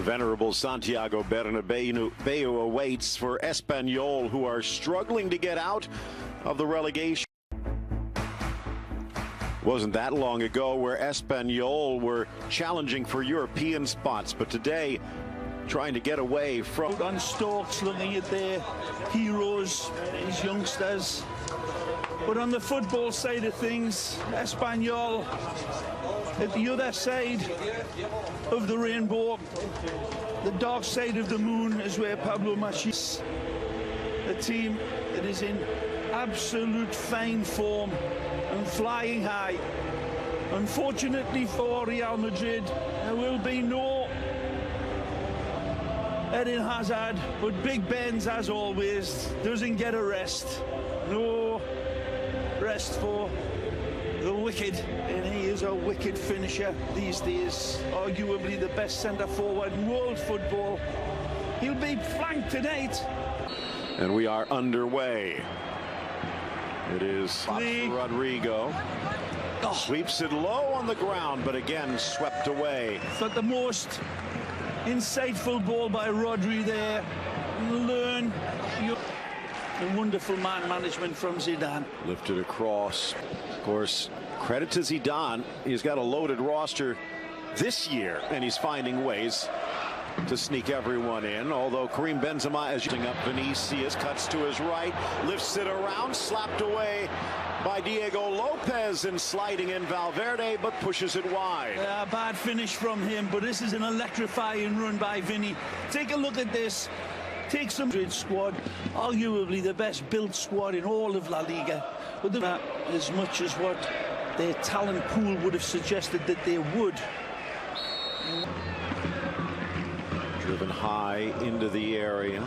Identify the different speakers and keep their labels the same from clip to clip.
Speaker 1: venerable Santiago Bernabeu awaits for Espanyol, who are struggling to get out of the relegation. Wasn't that long ago where Espanyol were challenging for European spots, but today trying to get away from.
Speaker 2: On stalks, looking at their heroes, these youngsters. But on the football side of things, Espanyol at the other side of the rainbow, the dark side of the moon, is where Pablo Machis, a team that is in absolute fine form and flying high. Unfortunately for Real Madrid, there will be no Eden Hazard, but Big Ben's, as always, doesn't get a rest. No rest for the wicked, and he is a wicked finisher these days. Arguably the best centre-forward in world football. He'll be flanked tonight.
Speaker 1: And we are underway. It is Rodrigo. Sweeps it low on the ground, but again swept away.
Speaker 2: But the most insightful ball by Rodri there. Learn your wonderful man management from Zidane.
Speaker 1: Lifted across. Of course, credit to Zidane. He's got a loaded roster this year, and he's finding ways to sneak everyone in. Although Karim Benzema is using up Vinicius, cuts to his right, lifts it around, slapped away by Diego Lopez, and sliding in Valverde, but pushes it wide.
Speaker 2: Bad finish from him, but this is an electrifying run by Vinny. Take a look at this. Take some Madrid squad, arguably the best built squad in all of La Liga, but not as much as what their talent pool would have suggested that they would.
Speaker 1: Driven high into the area.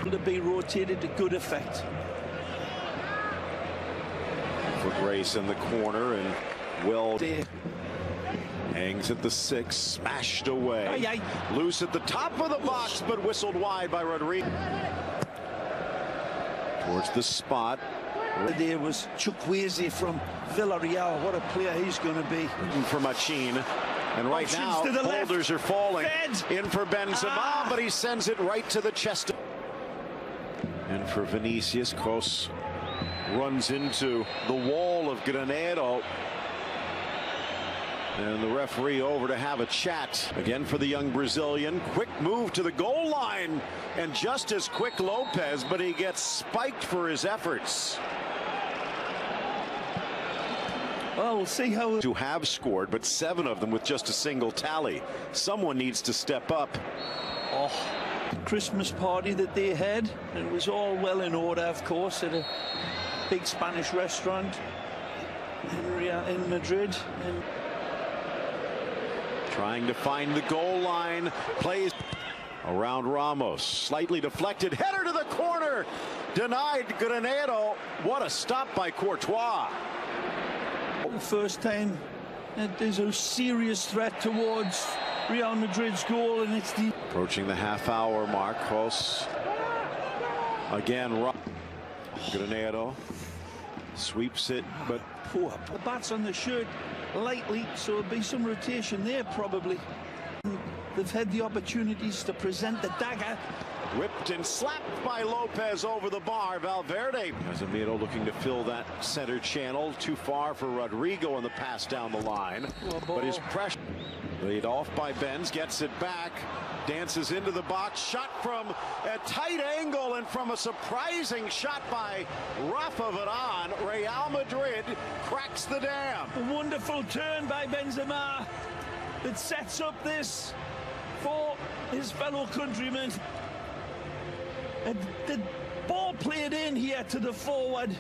Speaker 2: To be rotated to good effect.
Speaker 1: For Grace in the corner, and well hangs at the 6, smashed away.
Speaker 2: Aye, aye.
Speaker 1: Loose at the top of the box, but whistled wide by Rodrigo. Towards the spot.
Speaker 2: There was Chukwueze from Villarreal. What a player he's going to be.
Speaker 1: For Machin. And right now, boulders are falling. In for Benzema, but he sends it right to the chest. And for Vinicius, Kroos runs into the wall of Granero. And the referee over to have a chat. Again for the young Brazilian. Quick move to the goal line. And just as quick Lopez, but he gets spiked for his efforts.
Speaker 2: Well, we'll see how
Speaker 1: to have scored, but 7 of them with just a single tally. Someone needs to step up.
Speaker 2: Oh, Christmas party that they had. It was all well in order, of course, at a big Spanish restaurant in Madrid. And
Speaker 1: trying to find the goal line. Plays around Ramos. Slightly deflected. Header to the corner. Denied Granero. What a stop by Courtois.
Speaker 2: The first time that there's a serious threat towards Real Madrid's goal, and it's the
Speaker 1: approaching the half-hour mark. Kroos again. Granero sweeps it, but
Speaker 2: poor. The bat's on the shirt lightly, so there'll be some rotation there probably. They've had the opportunities to present the dagger.
Speaker 1: Whipped and slapped by Lopez over the bar. Valverde. Casemiro looking to fill that center channel. Too far for Rodrigo on the pass down the line. But his pressure. Laid off by Benz. Gets it back. Dances into the box. Shot from a tight angle, and from a surprising shot by Rafa Varane, Real Madrid cracks the dam.
Speaker 2: A wonderful turn by Benzema that sets up this for his fellow countrymen. The ball played in here to the forward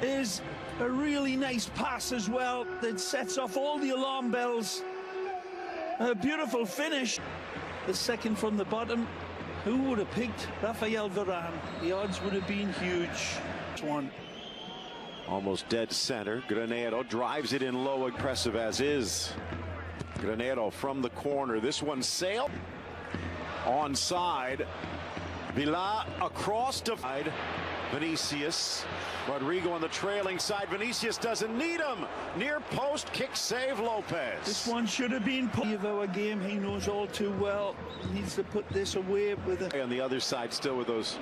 Speaker 2: is a really nice pass as well that sets off all the alarm bells. A beautiful finish. The second from the bottom. Who would have picked Rafael Varane? The odds would have been huge. One.
Speaker 1: Almost dead center. Granero drives it in low, impressive as is. Granero from the corner. This one sailed onside. Villa across to Vinicius. Rodrigo on the trailing side. Vinicius doesn't need him. Near post kick save Lopez.
Speaker 2: This one should have been part of our game. He knows all too well. He needs to put this away with it.
Speaker 1: On the other side, still with those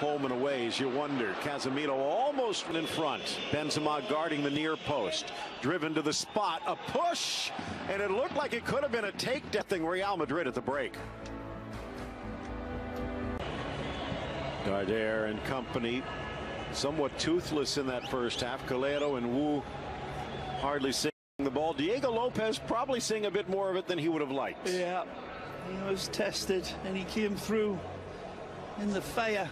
Speaker 1: home and aways, you wonder. Casemiro almost in front. Benzema guarding the near post. Driven to the spot. A push. And it looked like it could have been a takedown. Real Madrid at the break. Darder and company somewhat toothless in that first half. Calero and Wu hardly seeing the ball. Diego Lopez probably seeing a bit more of it than he would have liked.
Speaker 2: Yeah, he was tested and he came through in the fire.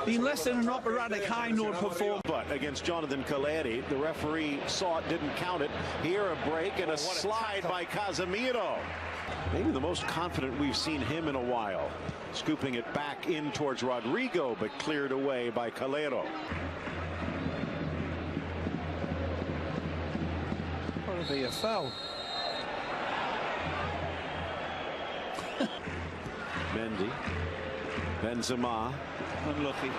Speaker 2: Been less than an operatic high note performance.
Speaker 1: But against Jonathan Caleri, the referee saw it, didn't count it. Here a break and a slide by Casemiro. Maybe the most confident we've seen him in a while. Scooping it back in towards Rodrigo, but cleared away by Calero.
Speaker 2: What be a foul?
Speaker 1: Mendy. Benzema.
Speaker 2: Unlucky.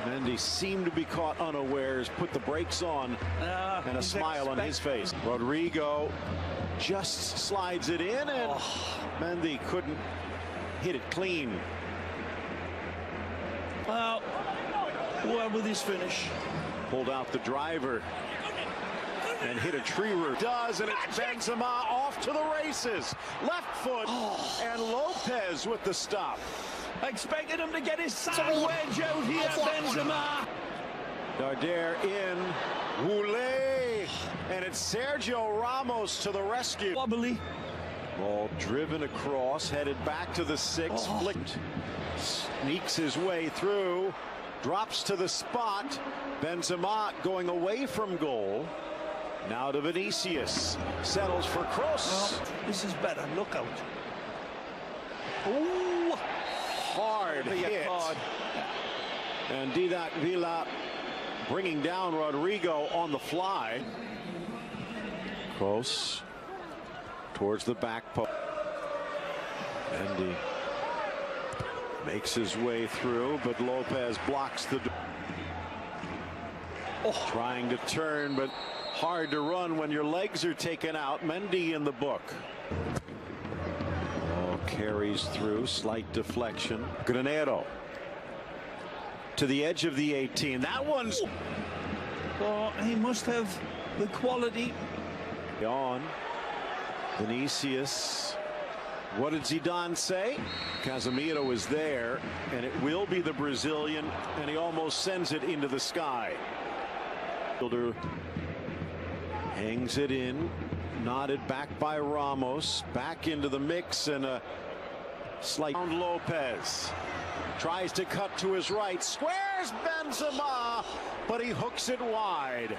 Speaker 1: Mendy seemed to be caught unawares, put the brakes on, and a smile on his face. Rodrigo just slides it in, and Mendy couldn't hit it clean.
Speaker 2: Well, with his finish.
Speaker 1: Pulled out the driver and hit a tree root. Does, and it's Benzema off to the races. Left foot, and Lopez with the stop.
Speaker 2: I expected him to get his side wedge out here, Benzema.
Speaker 1: Darder in, Woulet, and it's Sergio Ramos to the rescue.
Speaker 2: Wobbly.
Speaker 1: Ball driven across, headed back to the 6, flicked, sneaks his way through, drops to the spot. Benzema going away from goal. Now to Vinicius, settles for Kroos.
Speaker 2: Well, this is better, look out. Ooh.
Speaker 1: Hard hit. And Didac Villa bringing down Rodrigo on the fly. Kroos towards the back post. Mendy makes his way through, but Lopez blocks the door. Trying to turn, but hard to run when your legs are taken out. Mendy in the book. Carries through, slight deflection. Granero to the edge of the 18. That one's...
Speaker 2: Oh, he must have the quality.
Speaker 1: On. Vinicius. What did Zidane say? Casemiro is there, and it will be the Brazilian, and he almost sends it into the sky. Fielder hangs it in. Nodded back by Ramos, back into the mix, and a slight Lopez tries to cut to his right, squares Benzema, but he hooks it wide.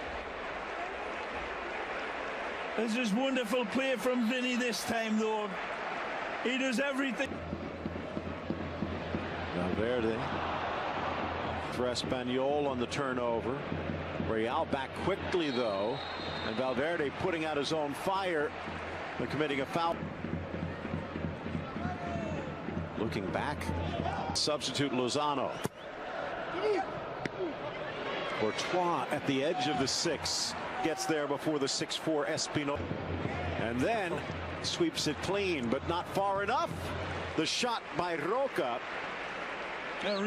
Speaker 2: This is wonderful play from Vinny this time, though. He does everything.
Speaker 1: Valverde for Espanyol on the turnover. Real back quickly, though, and Valverde putting out his own fire and committing a foul. Looking back, substitute Lozano. Courtois at the edge of the 6, gets there before the 6'4" Espino, and then sweeps it clean, but not far enough. The shot by Roca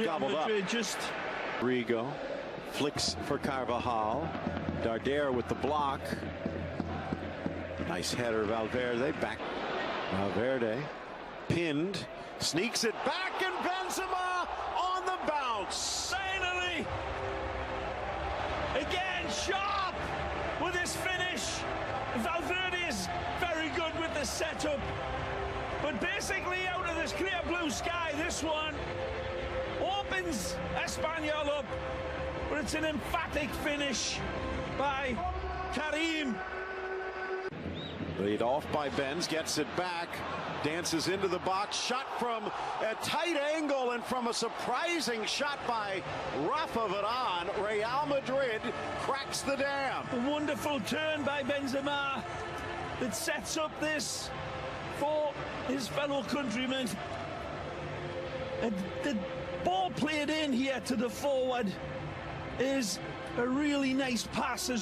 Speaker 1: gobbled up.
Speaker 2: Just
Speaker 1: Rigo flicks for Carvajal. Darder with the block. Nice header, Valverde back. Valverde pinned, sneaks it back, and Benzema on the bounce.
Speaker 2: Finally, again sharp with his finish. Valverde is very good with the setup, but basically out of this clear blue sky, this one opens Espanyol up, but it's an emphatic finish by Karim.
Speaker 1: Lead off by Benz, gets it back, dances into the box, shot from a tight angle, and from a surprising shot by Rafa Varane, Real Madrid cracks the dam.
Speaker 2: A wonderful turn by Benzema that sets up this for his fellow countrymen. The ball played in here to the forward is a really nice pass as